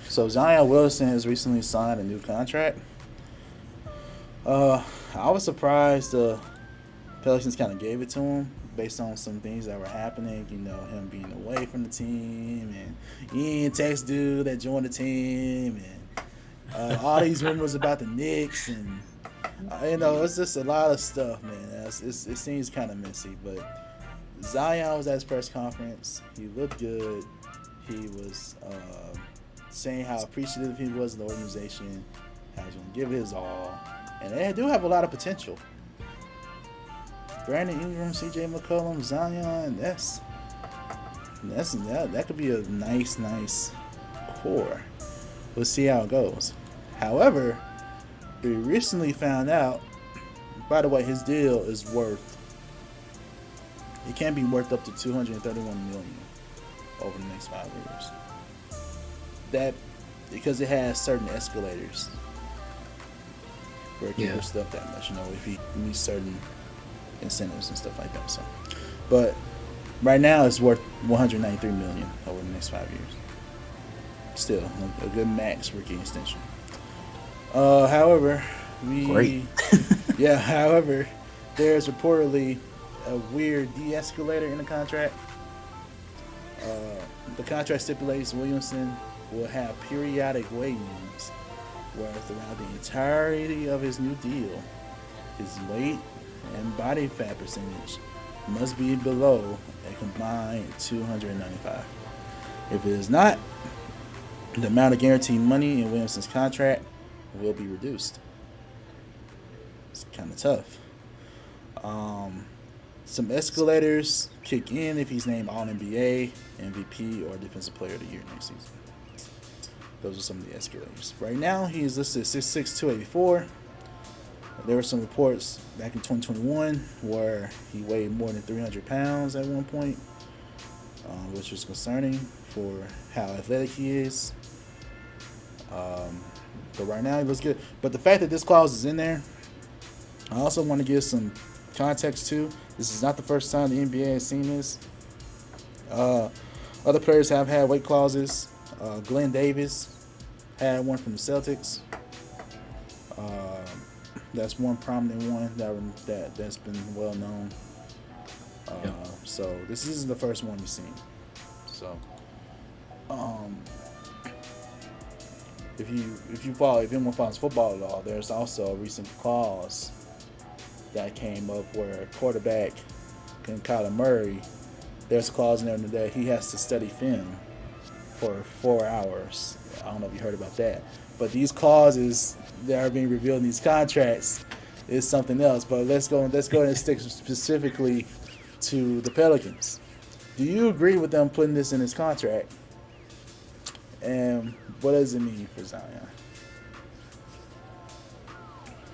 So Zion Williamson has recently signed a new contract. I was surprised the Pelicans kind of gave it to him based on some things that were happening. You know, him being away from the team, and he ain't text dude that joined the team, and all these rumors about the Knicks, and you know, it's just a lot of stuff, man. It seems kind of messy, but Zion was at his press conference. He looked good. He was saying how appreciative he was of the organization, how he's going to give it his all, and they do have a lot of potential. Brandon Ingram, CJ McCollum, Zion, that could be a nice core. We'll see how it goes. However, we recently found out, by the way, his deal is it can be worth up to $231 million over the next 5 years. That because it has certain escalators where it can push stuff that much, you know, if he meets certain incentives and stuff like that. So, but right now it's worth $193 million over the next 5 years. Still a good max rookie extension. However, however, there's reportedly a weird de-escalator in the contract. The contract stipulates Williamson will have periodic weigh-ins where throughout the entirety of his new deal, his weight and body fat percentage must be below a combined 295. If it is not, the amount of guaranteed money in Williamson's contract will be reduced. It's kind of tough. Some escalators kick in if he's named All-NBA, MVP, or Defensive Player of the Year next season. Those are some of the escalators. Right now, he is listed at 6'6", 284. There were some reports back in 2021 where he weighed more than 300 pounds at one point, which was concerning for how athletic he is. But right now, he looks good. But the fact that this clause is in there, I also want to give some context too. This is not the first time the NBA has seen this. Other players have had weight clauses. Glenn Davis had one from the Celtics. That's one prominent one that's been well known. So this isn't the first one we've seen. So if anyone follows football at all, there's also a recent clause that came up where a quarterback, Kyler Murray, there's a clause in there that he has to study film for 4 hours. I don't know if you heard about that. But these clauses that are being revealed in these contracts is something else. But let's go and stick specifically to the Pelicans. Do you agree with them putting this in his contract? And what does it mean for Zion?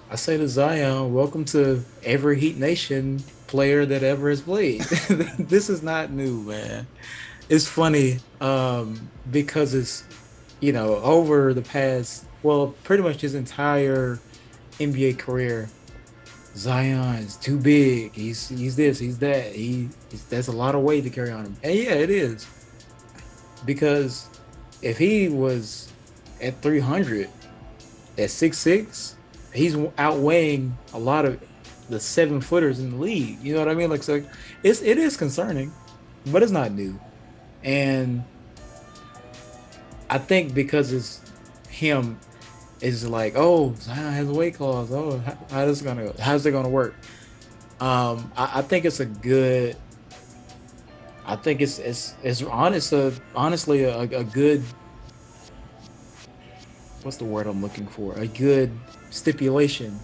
I say to Zion, welcome to every Heat Nation player that ever has played. This is not new, man. It's funny because it's, over the past, pretty much his entire NBA career, Zion is too big. He's this, he's that. That's a lot of weight to carry on him. And yeah, it is. Because if he was at 300, at 6'6", he's outweighing a lot of the 7-footers in the league. You know what I mean? Like, so it is concerning, but it's not new. And I think because it's him, it's like, oh, Zion has a weight clause. Oh, how's it gonna go? How's it gonna work? I think it's a good. I think it's honestly a good. What's the word I'm looking for? A good stipulation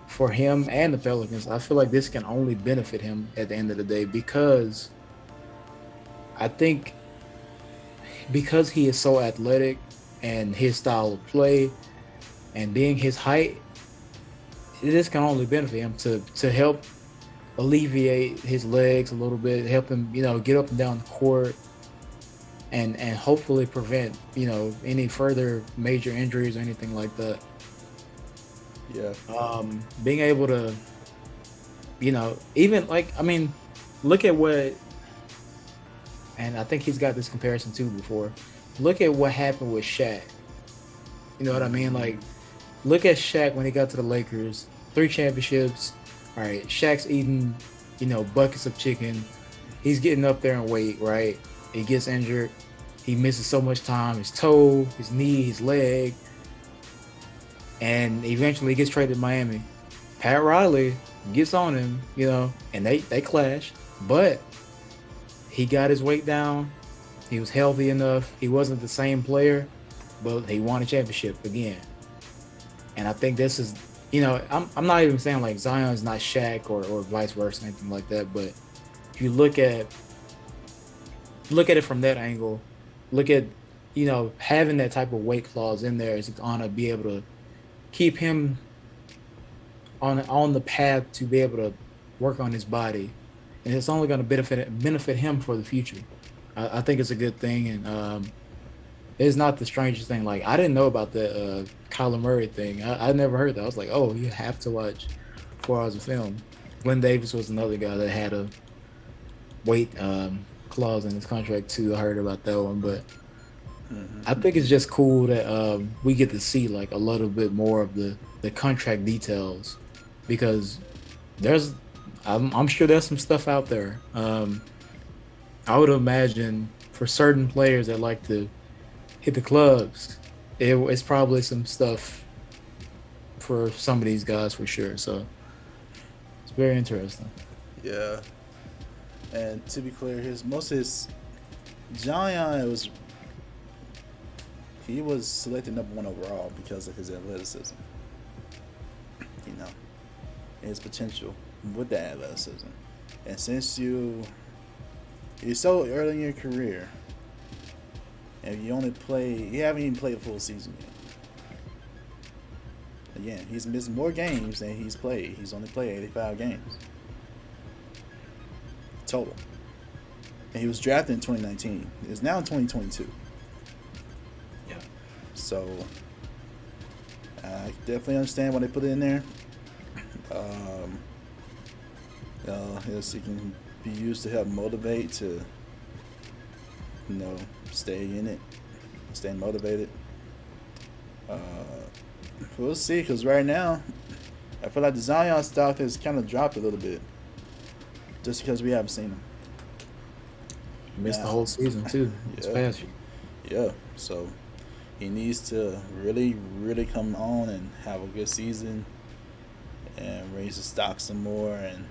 for him and the Pelicans. I feel like this can only benefit him at the end of the day because I think because he is so athletic and his style of play and being his height, this can only benefit him to help alleviate his legs a little bit, help him, get up and down the court and hopefully prevent, any further major injuries or anything like that. Yeah. Being able to, even look at what, and I think he's got this comparison too before. Look at what happened with Shaq. You know what I mean? Like, look at Shaq when he got to the Lakers. 3 championships. All right, Shaq's eating, buckets of chicken. He's getting up there in weight, right? He gets injured. He misses so much time. His toe, his knee, his leg. And eventually he gets traded to Miami. Pat Riley gets on him, and they clash. But he got his weight down. He was healthy enough. He wasn't the same player, but he won a championship again. And I think this is, I'm not even saying like Zion's not Shaq or vice versa, anything like that. But if you look at it from that angle, look at, having that type of weight clause in there is going to be able to keep him on the path to be able to work on his body, and it's only going to benefit him for the future. I think it's a good thing, and it's not the strangest thing. Like, I didn't know about the Kyler Murray thing. I never heard that. I was like, oh, you have to watch 4 hours of film. Glenn Davis was another guy that had a weight clause in his contract too. I heard about that one, but I think it's just cool that we get to see like a little bit more of the contract details, because I'm sure there's some stuff out there. I would imagine for certain players that like to hit the clubs, it's probably some stuff for some of these guys for sure. So it's very interesting. Yeah. And to be clear, Zion he was selected number 1 overall because of his athleticism. His potential with that athleticism. And since you're so early in your career, and you haven't even played a full season yet. Again, he's missed more games than he's played. He's only played 85 games total. And he was drafted in 2019. It's now in 2022. Yeah. So I definitely understand why they put it in there. It can be used to help motivate to, stay in it, stay motivated. We'll see, because right now, I feel like the Zion stock has kind of dropped a little bit, just because we haven't seen him. Missed the whole season too. It's past you. Yeah, so he needs to really, really come on and have a good season and raise the stock some more, and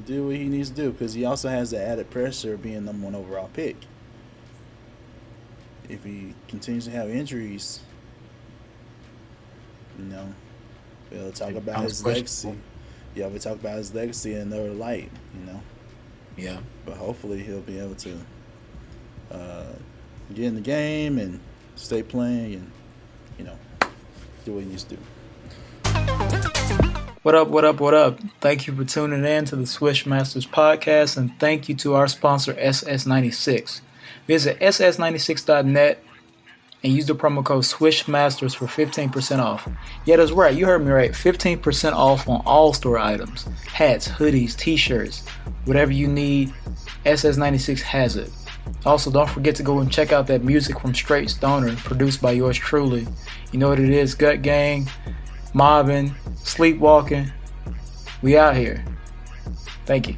do what he needs to do, because he also has the added pressure of being number 1 overall pick. If he continues to have injuries, we'll talk about his legacy. Yeah, we'll talk about his legacy in another light, Yeah. But hopefully he'll be able to get in the game and stay playing and, do what he needs to do. What up? Thank you for tuning in to the Swish Masters Podcast, and thank you to our sponsor, SS96. Visit ss96.net and use the promo code Swish Masters for 15% off. Yeah, that's right. You heard me right. 15% off on all store items. Hats, hoodies, t-shirts, whatever you need, SS96 has it. Also, don't forget to go and check out that music from Straight Stoner, produced by yours truly. You know what it is, Gut Gang, mobbing, sleepwalking. We out here. Thank you.